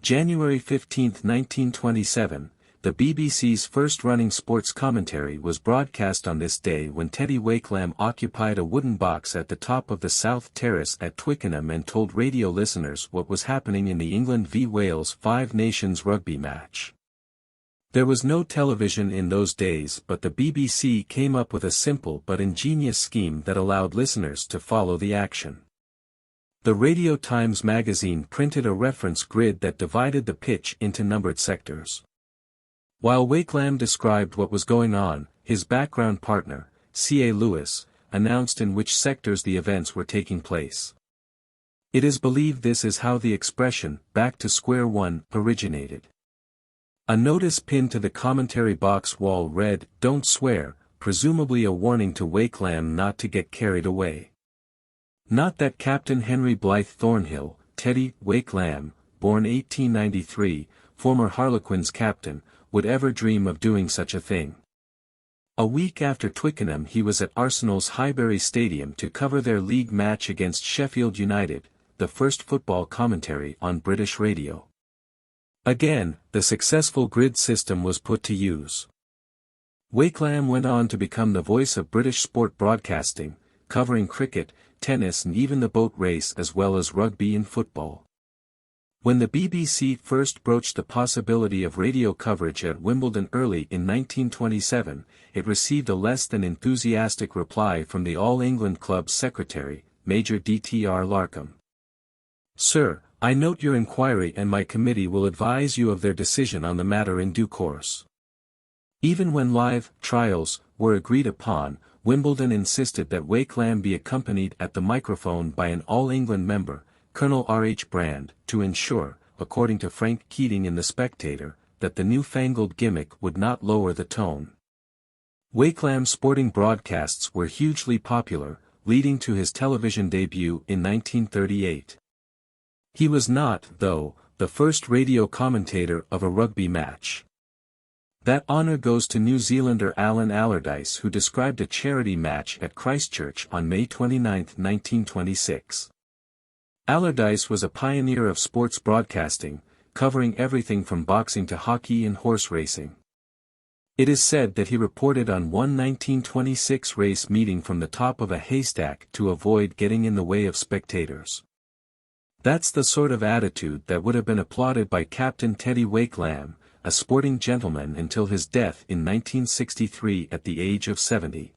January 15, 1927, the BBC's first running sports commentary was broadcast on this day when Teddy Wakelam occupied a wooden box at the top of the South Terrace at Twickenham and told radio listeners what was happening in the England v Wales Five Nations rugby match. There was no television in those days, but the BBC came up with a simple but ingenious scheme that allowed listeners to follow the action. The Radio Times magazine printed a reference grid that divided the pitch into numbered sectors. While Wakelam described what was going on, his background partner, C.A. Lewis, announced in which sectors the events were taking place. It is believed this is how the expression, "back to square one," originated. A notice pinned to the commentary box wall read, "Don't swear," presumably a warning to Wakelam not to get carried away. Not that Captain Henry Blythe Thornhill, Teddy Wakelam, born 1893, former Harlequins captain, would ever dream of doing such a thing. A week after Twickenham he was at Arsenal's Highbury Stadium to cover their league match against Sheffield United, the first football commentary on British radio. Again, the successful grid system was put to use. Wakelam went on to become the voice of British sport broadcasting, covering cricket, tennis and even the boat race as well as rugby and football. When the BBC first broached the possibility of radio coverage at Wimbledon early in 1927, it received a less than enthusiastic reply from the All England Club's secretary, Major D.T.R. Larkham. "Sir, I note your inquiry and my committee will advise you of their decision on the matter in due course." Even when live trials were agreed upon, Wimbledon insisted that Wakelam be accompanied at the microphone by an All England member, Colonel R.H. Brand, to ensure, according to Frank Keating in The Spectator, that the newfangled gimmick would not lower the tone. Wakelam's sporting broadcasts were hugely popular, leading to his television debut in 1938. He was not, though, the first radio commentator of a rugby match. That honour goes to New Zealander Alan Allardyce, who described a charity match at Christchurch on May 29, 1926. Allardyce was a pioneer of sports broadcasting, covering everything from boxing to hockey and horse racing. It is said that he reported on one 1926 race meeting from the top of a haystack to avoid getting in the way of spectators. That's the sort of attitude that would have been applauded by Captain Teddy Wakelam, a sporting gentleman until his death in 1963 at the age of 70.